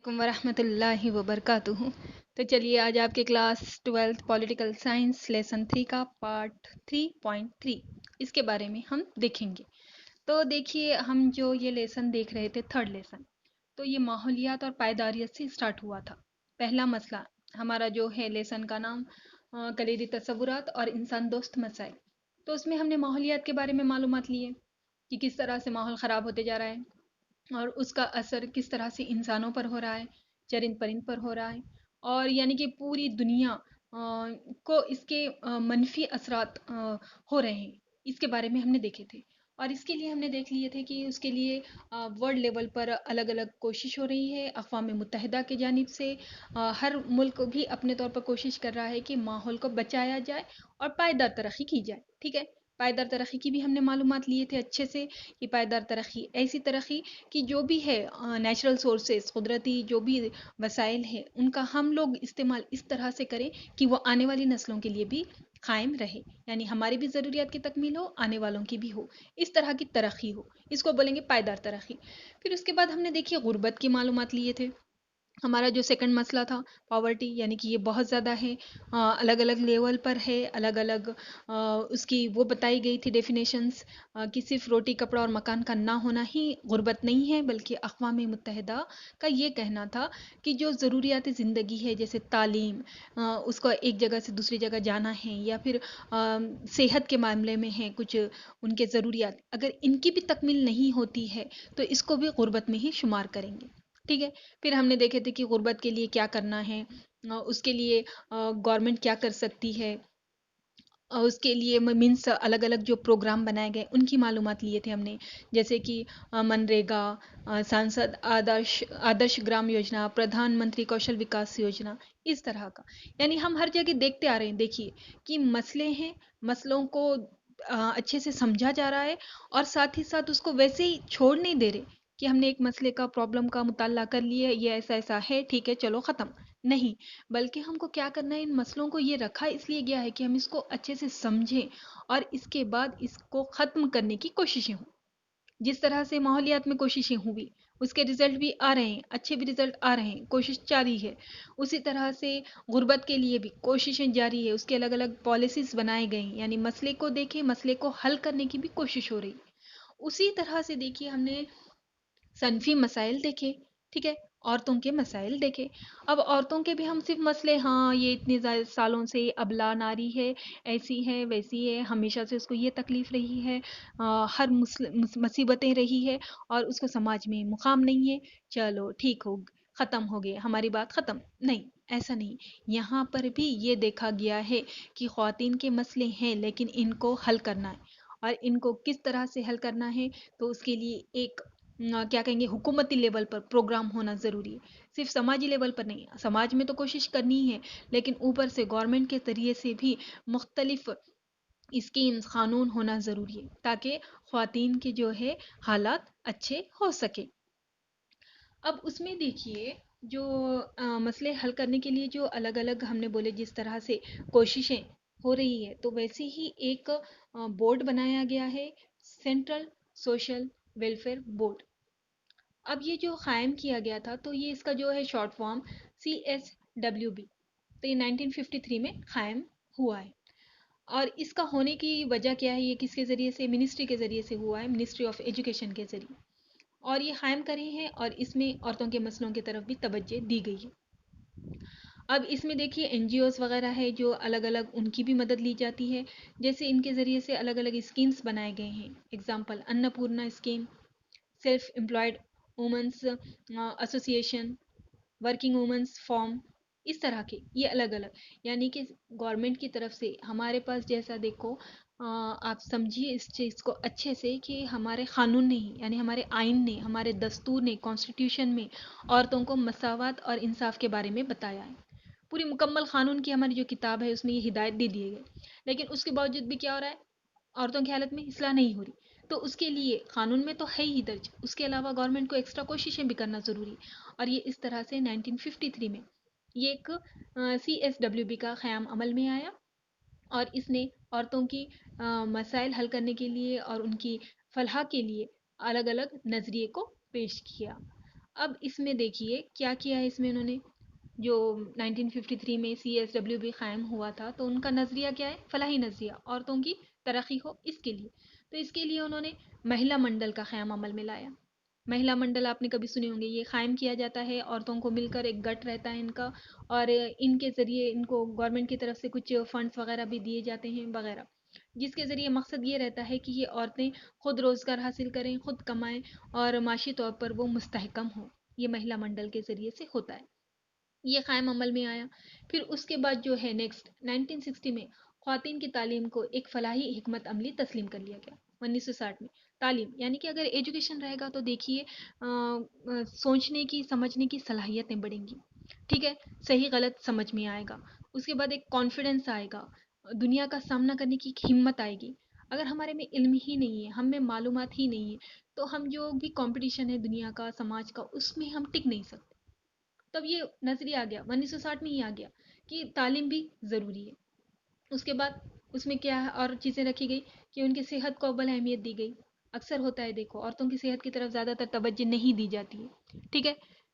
علیکم ورحمۃ اللہ وبرکاتہ۔ تو چلیے آج آپ کے کلاس 12 پولیٹیکل سائنس لیسن 3 کا پارٹ 3.3 اس کے بارے میں ہم دیکھیں گے۔ تو دیکھیے ہم جو یہ لیسن دیکھ رہے تھے تھرڈ لیسن، تو یہ ماحولیات اور پائیداریت سے اسٹارٹ ہوا تھا۔ پہلا مسئلہ ہمارا جو ہے لیسن کا نام کلیدی تصورات اور انسان دوست مسائل، تو اس میں ہم نے ماحولیات کے بارے میں معلومات لیے کہ کس طرح سے ماحول خراب ہوتے جا رہا ہے اور اس کا اثر کس طرح سے انسانوں پر ہو رہا ہے، چرند پرند پر ہو رہا ہے، اور یعنی کہ پوری دنیا کو اس کے منفی اثرات ہو رہے ہیں، اس کے بارے میں ہم نے دیکھے تھے۔ اور اس کے لیے ہم نے دیکھ لیے تھے کہ اس کے لیے ورلڈ لیول پر الگ الگ کوشش ہو رہی ہے اقوام متحدہ کی جانب سے۔ ہر ملک بھی اپنے طور پر کوشش کر رہا ہے کہ ماحول کو بچایا جائے اور پائیدار ترقی کی جائے، ٹھیک ہے۔ پائیدار ترقی کی بھی ہم نے معلومات لیے تھے اچھے سے کہ پائیدار ترقی ایسی ترقی کہ جو بھی ہے نیچرل سورسز، قدرتی جو بھی وسائل ہیں ان کا ہم لوگ استعمال اس طرح سے کریں کہ وہ آنے والی نسلوں کے لیے بھی قائم رہے، یعنی ہماری بھی ضروریات کی تکمیل ہو، آنے والوں کی بھی ہو، اس طرح کی ترقی ہو، اس کو بولیں گے پائیدار ترقی۔ پھر اس کے بعد ہم نے دیکھیے غربت کی معلومات لیے تھے۔ ہمارا جو سیکنڈ مسئلہ تھا پاورٹی، یعنی کہ یہ بہت زیادہ ہے، الگ الگ لیول پر ہے، الگ الگ اس کی وہ بتائی گئی تھی ڈیفینیشنز کہ صرف روٹی کپڑا اور مکان کا نہ ہونا ہی غربت نہیں ہے، بلکہ اقوام متحدہ کا یہ کہنا تھا کہ جو ضروریات زندگی ہے جیسے تعلیم، اس کو ایک جگہ سے دوسری جگہ جانا ہے، یا پھر صحت کے معاملے میں ہے کچھ ان کے ضروریات، اگر ان کی بھی تکمیل نہیں ہوتی ہے تو اس کو بھی غربت میں ہی شمار کریں گے، ٹھیک ہے۔ پھر ہم نے دیکھے تھے کہ غربت کے لیے کیا کرنا ہے، اس کے لیے گورنمنٹ کیا کر سکتی ہے، اور اس کے لیے مینس الگ الگ جو پروگرام بنائے گئے ان کی معلومات لیے تھے ہم نے، جیسے کہ منریگا، سانسد آدرش گرام یوجنا، پردھان منتری کوشل وکاس یوجنا، اس طرح کا، یعنی ہم ہر جگہ دیکھتے آ رہے ہیں، دیکھیے کہ مسئلے ہیں، مسئلوں کو اچھے سے سمجھا جا رہا ہے، اور ساتھ ہی ساتھ اس کو ویسے ہی چھوڑ نہیں دے رہے کہ ہم نے ایک مسئلے کا پرابلم کا مطالعہ کر لیا، یہ ایسا ایسا ہے، ٹھیک ہے چلو ختم نہیں، بلکہ ہم کو کیا کرنا ہے، ان مسئلوں کو یہ رکھا اس لیے گیا ہے کہ ہم اس کو اچھے سے سمجھیں اور اس کے بعد اس کو ختم کرنے کی کوششیں ہوں۔ جس طرح سے ماحولیات میں کوششیں ہوئی، اس کے رزلٹ بھی آ رہے ہیں، اچھے بھی رزلٹ آ رہے ہیں، کوشش جاری ہے، اسی طرح سے غربت کے لیے بھی کوششیں جاری ہے، اس کے الگ الگ پالیسیز بنائے گئے ہیں، یعنی مسئلے کو دیکھیں، مسئلے کو حل کرنے کی بھی کوشش ہو رہی ہے۔ اسی طرح سے دیکھیے ہم نے صنفی مسائل دیکھے، ٹھیک ہے، عورتوں کے مسائل دیکھے۔ اب عورتوں کے بھی ہم صرف مسئلے، ہاں یہ اتنے سالوں سے ابلا ناری ہے، ایسی ہے ویسی ہے، ہمیشہ سے اس کو یہ تکلیف رہی ہے، ہر مصیبتیں رہی ہے اور اس کو سماج میں مقام نہیں ہے، چلو ٹھیک ہو، ختم ہو گیا ہماری بات ختم، نہیں ایسا نہیں۔ یہاں پر بھی یہ دیکھا گیا ہے کہ خواتین کے مسئلے ہیں لیکن ان کو حل کرنا ہے، اور ان کو کس طرح سے حل کرنا ہے، تو اس کے لیے ایک کیا کہیں گے حکومتی لیول پر پروگرام ہونا ضروری ہے، صرف سماجی لیول پر نہیں۔ سماج میں تو کوشش کرنی ہے لیکن اوپر سے گورنمنٹ کے ذریعے سے بھی مختلف اسکیمز، قانون ہونا ضروری ہے تاکہ خواتین کے جو ہے حالات اچھے ہو سکے۔ اب اس میں دیکھیے جو مسئلے حل کرنے کے لیے جو الگ الگ ہم نے بولے جس طرح سے کوششیں ہو رہی ہے، تو ویسے ہی ایک بورڈ بنایا گیا ہے، سینٹرل سوشل ویلفیئر بورڈ۔ اب یہ جو قائم کیا گیا تھا تو یہ اس کا جو ہے شارٹ فارم CSWB، تو یہ 1953 میں قائم ہوا ہے، اور اس کا ہونے کی وجہ کیا ہے، یہ کس کے ذریعے سے، منسٹری کے ذریعے سے ہوا ہے، منسٹری آف ایجوکیشن کے ذریعے، اور یہ قائم کرے ہیں، اور اس میں عورتوں کے مسئلوں کی طرف بھی توجہ دی گئی ہے۔ اب اس میں دیکھیے NGOs وغیرہ ہے جو الگ الگ ان کی بھی مدد لی جاتی ہے، جیسے ان کے ذریعے سے الگ الگ اسکیمز بنائے گئے ہیں، example Annapurna scheme, self employed women's association, working women's forum, اس طرح کے یہ الگ الگ، یعنی کہ گورنمنٹ کی طرف سے ہمارے پاس جیسا دیکھو، آپ سمجھیے اس چیز کو اچھے سے کہ ہمارے قانون نے ہی، یعنی ہمارے آئین نے، ہمارے دستور نے، کانسٹیٹیوشن میں عورتوں کو مساوات اور انصاف کے بارے میں بتایا ہے۔ پوری مکمل قانون کی ہماری جو کتاب ہے اس میں یہ ہدایت دے دیے گئے، لیکن اس کے باوجود بھی کیا ہو رہا ہے، عورتوں کی حالت میں اصلاح نہیں ہو رہی۔ تو اس کے لیے قانون میں تو ہے ہی درج، اس کے علاوہ گورنمنٹ کو ایکسٹرا کوششیں بھی کرنا ضروری، اور یہ اس طرح سے 1953 میں یہ ایک CSWB کا قیام عمل میں آیا، اور اس نے عورتوں کی مسائل حل کرنے کے لیے اور ان کی فلاح کے لیے الگ الگ نظریے کو پیش کیا۔ اب اس میں دیکھیے کیا کیا ہے اس میں انہوں نے. جو 1953 میں CSW بھی قائم ہوا تھا تو ان کا نظریہ کیا ہے؟ فلاحی نظریہ، عورتوں کی ترقی ہو اس کے لیے. تو اس کے لیے انہوں نے مہیلا منڈل کا قیام عمل میں لایا. مہیلا منڈل آپ نے کبھی سنے ہوں گے، یہ قائم کیا جاتا ہے، عورتوں کو مل کر ایک گٹ رہتا ہے ان کا، اور ان کے ذریعے ان کو گورنمنٹ کی طرف سے کچھ فنڈز وغیرہ بھی دیے جاتے ہیں وغیرہ، جس کے ذریعے مقصد یہ رہتا ہے کہ یہ عورتیں خود روزگار حاصل کریں، خود کمائیں اور معاشی طور پر وہ مستحکم ہوں. یہ مہیلا منڈل کے ذریعے سے ہوتا ہے. یہ قائم عمل میں آیا. پھر اس کے بعد جو ہے نیکسٹ 1960 میں خواتین کی تعلیم کو ایک فلاحی حکمت عملی تسلیم کر لیا گیا. 1960 میں تعلیم یعنی کہ اگر ایجوکیشن رہے گا تو دیکھیے سوچنے کی سمجھنے کی صلاحیتیں بڑھیں گی. ٹھیک ہے، صحیح غلط سمجھ میں آئے گا. اس کے بعد ایک کانفیڈنس آئے گا، دنیا کا سامنا کرنے کی ہمت آئے گی. اگر ہمارے میں علم ہی نہیں ہے، ہم میں معلومات ہی نہیں ہے، تو ہم جو بھی کمپٹیشن ہے دنیا کا، سماج کا، اس میں ہم ٹک نہیں سکتے. تب یہ نظریہ آ گیا 1960 میں ہی آ گیا کہ تعلیم بھی ضروری ہے. اس کے بعد اس میں کیا اور چیزیں رکھی گئی کہ ان کی صحت کو اول اہمیت دی گئی. اکثر ہوتا ہے دیکھو عورتوں کی صحت کی طرف زیادہ تر توجہ نہیں دی جاتی ہے. ٹھیک ہے.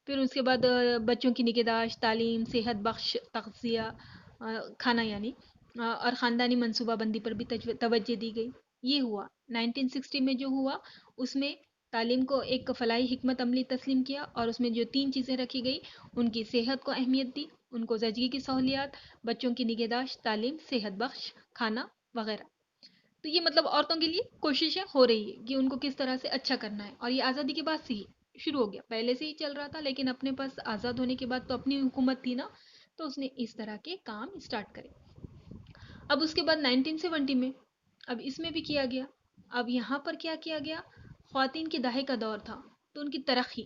پھر اس کے بعد بچوں کی نگہداشت، تعلیم، صحت بخش تغذیہ، کھانا یعنی، اور خاندانی منصوبہ بندی پر بھی توجہ دی گئی. یہ ہوا 1960 میں جو ہوا اس میں تعلیم کو ایک فلاحی حکمت عملی تسلیم کیا، اور اس میں جو 3 چیزیں رکھی گئی، ان کی صحت کو اہمیت دی، ان کو زچگی کی سہولیات، بچوں کی نگہداشت، تعلیم، صحت بخش کھانا وغیرہ. تو یہ مطلب عورتوں کے لیے کوششیں ہو رہی ہے کہ ان کو کس طرح سے اچھا کرنا ہے. اور یہ آزادی کے بعد سے ہی شروع ہو گیا، پہلے سے ہی چل رہا تھا لیکن اپنے پاس آزاد ہونے کے بعد تو اپنی حکومت تھی نا، تو اس نے اس طرح کے کام اسٹارٹ کرے. اب اس کے بعد 1970 میں اب اس میں بھی کیا گیا. اب یہاں پر کیا کیا گیا، خواتین کے دہے کا دور تھا تو ان کی ترقی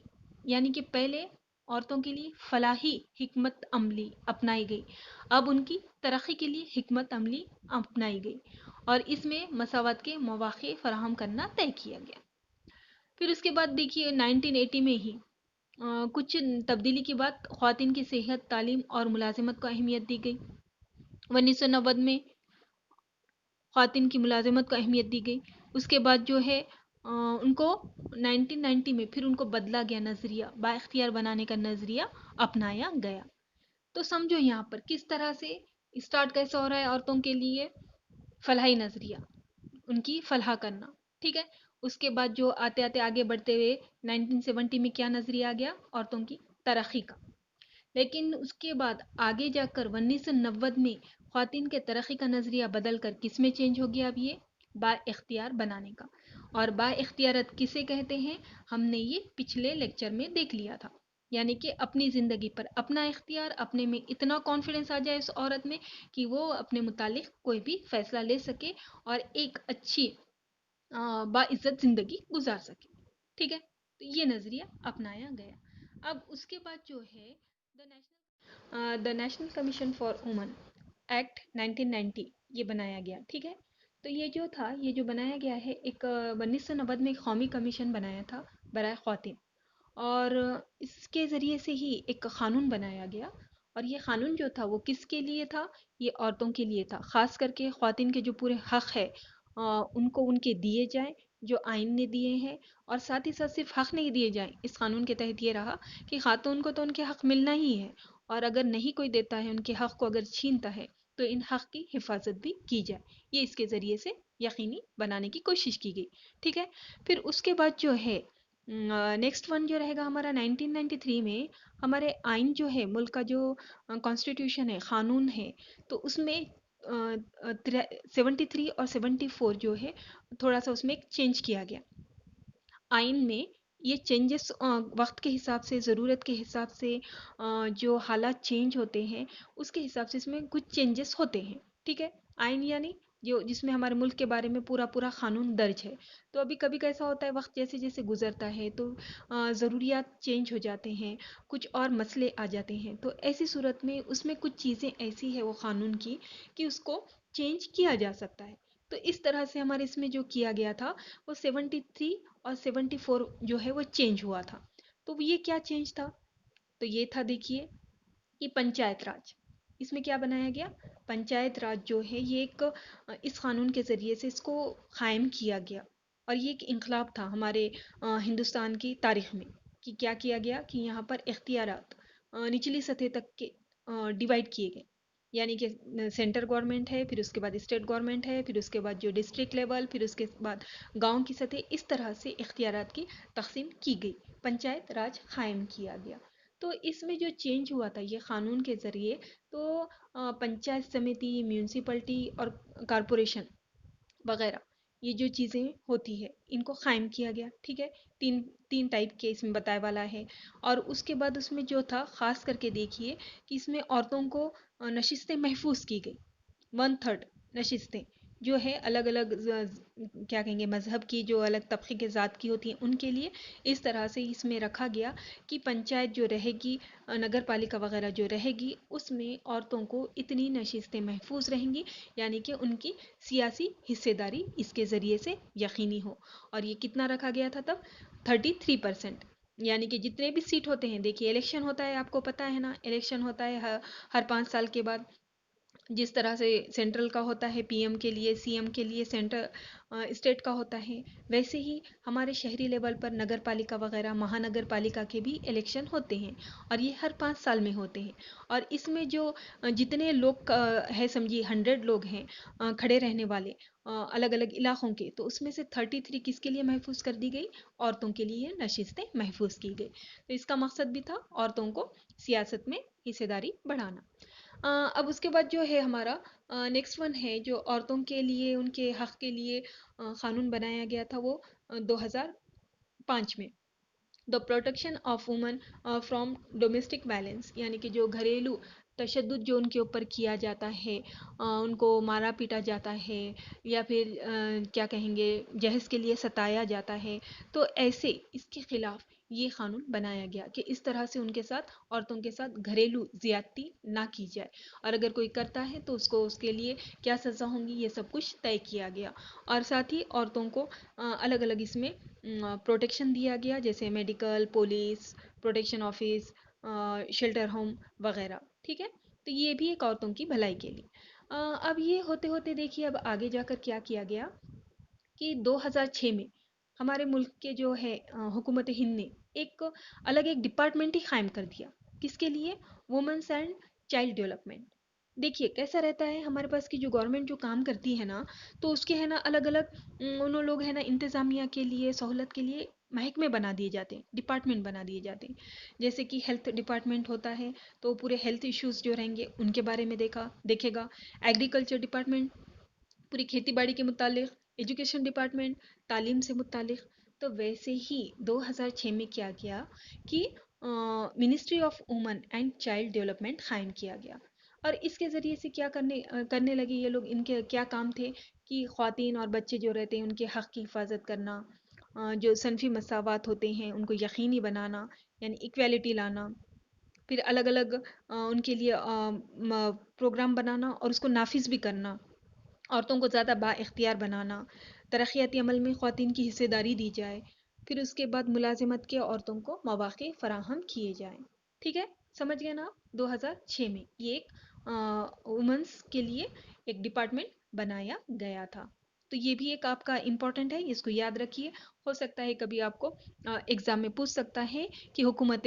یعنی کہ پہلے عورتوں کے لیے فلاحی حکمت عملی اپنائی گئی، اب ان کی ترقی کے لیے حکمت عملی اپنائی گئی، اور اس میں مساوات کے مواقع فراہم کرنا طے کیا گیا. پھر اس کے بعد دیکھیے 1980 میں ہی کچھ تبدیلی کے بعد خواتین کی صحت، تعلیم اور ملازمت کو اہمیت دی گئی. 1990 میں خواتین کی ملازمت کو اہمیت دی گئی. اس کے بعد جو ہے ان کو 1990 میں پھر ان کو بدلا گیا نظریہ، با اختیار بنانے کا نظریہ اپنایا گیا. تو سمجھو یہاں پر کس طرح سے اسٹارٹ کیسا ہو رہا ہے عورتوں کے لیے فلاحی نظریہ، ان کی فلاح کرنا. ٹھیک ہے. اس کے بعد جو آتے آتے آگے بڑھتے ہوئے 1970 میں کیا نظریہ آ گیا، عورتوں کی ترقی کا. لیکن اس کے بعد آگے جا کر 1990 میں خواتین کے ترقی کا نظریہ بدل کر کس میں چینج ہو گیا، اب یہ با اختیار بنانے کا. اور با اختیارت کسے کہتے ہیں، ہم نے یہ پچھلے لیکچر میں دیکھ لیا تھا. یعنی کہ اپنی زندگی پر اپنا اختیار، اپنے میں اتنا کانفیڈنس آ جائے اس عورت میں کہ وہ اپنے متعلق کوئی بھی فیصلہ لے سکے اور ایک اچھی باعزت زندگی گزار سکے. ٹھیک ہے. تو یہ نظریہ اپنایا گیا. اب اس کے بعد جو ہے the national commission for women act 1990 یہ بنایا گیا. ٹھیک ہے. تو یہ جو تھا، یہ جو بنایا گیا ہے ایک 1990 میں ایک قومی کمیشن بنایا تھا برائے خواتین، اور اس کے ذریعے سے ہی ایک قانون بنایا گیا. اور یہ قانون جو تھا وہ کس کے لیے تھا، یہ عورتوں کے لیے تھا. خاص کر کے خواتین کے جو پورے حق ہے ان کو ان کے دیے جائیں جو آئین نے دیے ہیں. اور ساتھ ہی ساتھ صرف حق نہیں دیے جائیں، اس قانون کے تحت یہ رہا کہ خاتون کو تو ان کے حق ملنا ہی ہے، اور اگر نہیں کوئی دیتا ہے ان کے حق کو، اگر چھینتا ہے تو ان حق کی حفاظت بھی کی جائے. یہ اس کے ذریعے سے یقینی بنانے کی کوشش کی گئی. ٹھیک ہے. پھر اس کے بعد جو ہے نیکسٹ ون جو رہے گا ہمارا 1993 میں ہمارے آئین جو ہے، ملک کا جو کانسٹیٹیوشن ہے، قانون ہے، تو اس میں 73 اور 74 جو ہے تھوڑا سا اس میں ایک چینج کیا گیا آئین میں. یہ چینجز وقت کے حساب سے، ضرورت کے حساب سے، جو حالات چینج ہوتے ہیں اس کے حساب سے اس میں کچھ چینجز ہوتے ہیں. ٹھیک ہے. آئین یعنی جو جس میں ہمارے ملک کے بارے میں پورا پورا قانون درج ہے. تو ابھی کبھی کیسا ہوتا ہے، وقت جیسے جیسے گزرتا ہے تو ضروریات چینج ہو جاتے ہیں، کچھ اور مسئلے آ جاتے ہیں. تو ایسی صورت میں اس میں کچھ چیزیں ایسی ہے وہ قانون کی کہ اس کو چینج کیا جا سکتا ہے. تو اس طرح سے ہمارے اس میں جو کیا گیا تھا وہ 73 اور 74 جو ہے وہ چینج ہوا تھا. تو یہ کیا چینج تھا، تو یہ تھا دیکھیے کہ پنچایت راج. اس میں کیا بنایا گیا، پنچایت راج جو ہے یہ ایک اس قانون کے ذریعے سے اس کو قائم کیا گیا. اور یہ ایک انقلاب تھا ہمارے ہندوستان کی تاریخ میں کہ کیا کیا گیا کہ یہاں پر اختیارات نچلی سطح تک کے ڈیوائڈ کیے گئے، یعنی کہ سینٹر گورنمنٹ ہے، پھر اس کے بعد اسٹیٹ گورنمنٹ ہے، پھر اس کے بعد جو ڈسٹرکٹ لیول، پھر اس کے بعد گاؤں کی سطح، اس طرح سے اختیارات کی تقسیم کی گئی، پنچایت راج قائم کیا گیا۔ تو اس میں جو چینج ہوا تھا یہ قانون کے ذریعے، تو پنچایت سمیتی، میونسپلٹی اور کارپوریشن وغیرہ یہ جو چیزیں ہوتی ہے ان کو قائم کیا گیا، ٹھیک ہے۔ تین ٹائپ کے اس میں بتایا والا ہے، اور اس کے بعد اس میں جو تھا خاص کر کے دیکھیے کہ اس میں عورتوں کو نشستیں محفوظ کی گئی، 1/3 نشستیں جو ہے الگ الگ کیا کہیں گے مذہب کی، جو الگ طبقے کے ذات کی ہوتی ہیں ان کے لیے اس طرح سے اس میں رکھا گیا کہ پنچایت جو رہے گی، نگر پالیکا وغیرہ جو رہے گی، اس میں عورتوں کو اتنی نشستیں محفوظ رہیں گی، یعنی کہ ان کی سیاسی حصے داری اس کے ذریعے سے یقینی ہو۔ اور یہ کتنا رکھا گیا تھا تب؟ 33%، یعنی کہ جتنے بھی سیٹ ہوتے ہیں، دیکھیے الیکشن ہوتا ہے، آپ کو پتہ ہے نا، الیکشن ہوتا ہے ہر 5 سال کے بعد، جس طرح سے سینٹرل کا ہوتا ہے پی ایم کے لیے، سی ایم کے لیے سینٹر اسٹیٹ کا ہوتا ہے، ویسے ہی ہمارے شہری لیول پر نگر پالیکا وغیرہ، مہانگر پالیکا کے بھی الیکشن ہوتے ہیں، اور یہ ہر 5 سال میں ہوتے ہیں۔ اور اس میں جو جتنے لوگ ہے، سمجھیے 100 لوگ ہیں کھڑے رہنے والے الگ الگ علاقوں کے، تو اس میں سے 33 کس کے لیے محفوظ کر دی گئی؟ عورتوں کے لیے نشستیں محفوظ کی گئی۔ تو اس کا مقصد بھی تھا عورتوں کو سیاست میں حصے داری بڑھانا۔ اب اس کے بعد جو ہے ہمارا نیکسٹ ون ہے جو عورتوں کے لیے ان کے حق کے لیے قانون بنایا گیا تھا، وہ 2005 میں، the protection of women from domestic violence, یعنی کہ جو گھریلو تشدد جو ان کے اوپر کیا جاتا ہے، ان کو مارا پیٹا جاتا ہے، یا پھر کیا کہیں گے جہیز کے لیے ستایا جاتا ہے، تو ایسے اس کے خلاف یہ قانون بنایا گیا کہ اس طرح سے ان کے ساتھ، عورتوں کے ساتھ گھریلو زیادتی نہ کی جائے، اور اگر کوئی کرتا ہے تو اس کو اس کے لیے کیا سزا ہوں گی، یہ سب کچھ طے کیا گیا۔ اور ساتھ ہی عورتوں کو الگ الگ اس میں پروٹیکشن دیا گیا، جیسے medical, police protection office, shelter home وغیرہ، ٹھیک ہے۔ تو یہ بھی ایک عورتوں کی بھلائی کے لیے۔ اب یہ ہوتے ہوتے دیکھیے اب آگے جا کر کیا کیا گیا کہ 2006 میں ہمارے ملک کے جو ہے حکومت ہند نے ایک الگ ایک ڈپارٹمنٹ ہی قائم کر دیا، کس کے لیے؟ Womens and child development. دیکھیے کیسا رہتا ہے ہمارے پاس کی جو گورنمنٹ جو کام کرتی ہے نا، تو اس کے ہے نا الگ الگ انہوں لوگ ہے نا انتظامیہ کے لیے، سہولت کے لیے محکمے بنا دیے جاتے ہیں، ڈپارٹمنٹ بنا دیے جاتے ہیں۔ جیسے کہ ہیلتھ ڈپارٹمنٹ ہوتا ہے تو پورے ہیلتھ ایشوز جو رہیں گے ان کے بارے میں دیکھے گا۔ ایگریکلچر ڈپارٹمنٹ پوری کھیتی باڑی کے متعلق، ایجوکیشن ڈپارٹمنٹ تعلیم سے متعلق۔ تو ویسے ہی 2006 میں کیا کیا کہ ministry of women and child development قائم کیا گیا، اور اس کے ذریعے سے کیا کرنے لگے یہ لوگ، ان کے کیا کام تھے کہ خواتین اور بچے جو رہتے ہیں ان کے حق کی حفاظت کرنا، جو صنفی مساوات ہوتے ہیں ان کو یقینی بنانا، یعنی ایکویلٹی لانا، پھر الگ الگ ان کے لیے پروگرام بنانا اور اس کو نافذ بھی کرنا، عورتوں کو زیادہ با اختیار بنانا، ترقیاتی عمل میں خواتین کی حصے داری دی جائے، پھر اس کے بعد ملازمت کے عورتوں کو مواقع فراہم کیے جائیں، ٹھیک ہے۔ سمجھ گئے نا آپ؟ 2006 میں یہ ایک وومنس کے لیے ایک ڈپارٹمنٹ بنایا گیا تھا۔ تو یہ بھی ایک آپ کا امپورٹنٹ ہے، اس کو یاد رکھیے، ہو سکتا ہے کبھی آپ کو ایگزام میں پوچھ سکتا ہے کہ حکومت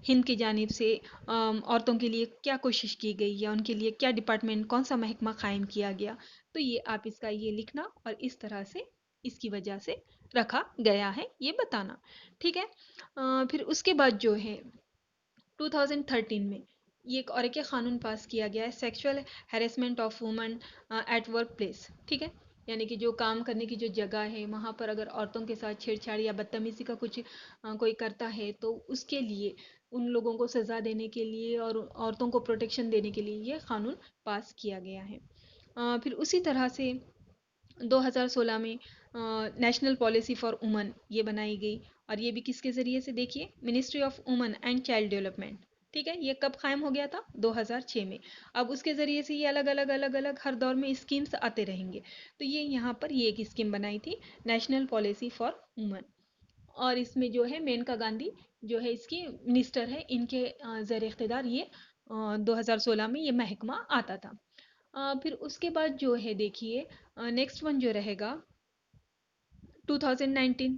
ہند کی جانب سے عورتوں کے لیے کیا کوشش کی گئی، یا ان کے لیے کیا ڈپارٹمنٹ، کون سا محکمہ قائم کیا گیا، تو یہ آپ اس کا یہ لکھنا اور اس طرح سے اس کی وجہ سے رکھا گیا ہے یہ بتانا، ٹھیک ہے۔ پھر اس کے بعد جو ہے 2013 میں یہ ایک اور ایک قانون پاس کیا گیا ہے، sexual harassment of women at workplace, ٹھیک ہے۔ یعنی کہ جو کام کرنے کی جو جگہ ہے وہاں پر اگر عورتوں کے ساتھ چھیڑ چھاڑ یا بدتمیزی کا کچھ کوئی کرتا ہے تو اس کے لیے ان لوگوں کو سزا دینے کے لیے اور عورتوں کو پروٹیکشن دینے کے لیے یہ قانون پاس کیا گیا ہے۔ پھر اسی طرح سے 2016 میں نیشنل پالیسی فار وومن یہ بنائی گئی، اور یہ بھی کس کے ذریعے سے؟ دیکھیے ministry of women and child development, ٹھیک ہے۔ یہ کب قائم ہو گیا تھا؟ 2006 میں۔ اب اس کے ذریعے سے یہ الگ الگ ہر دور میں اسکیمز آتے رہیں گے، تو یہ یہاں پر یہ ایک اسکیم بنائی تھی نیشنل پالیسی فار وومن، اور اس میں جو ہے مینکا گاندھی جو ہے اس کی منسٹر ہے، ان کے زیر اقتدار یہ 2016 میں یہ محکمہ آتا تھا۔ پھر اس کے بعد جو ہے دیکھیے نیکسٹ ون جو رہے گا 2019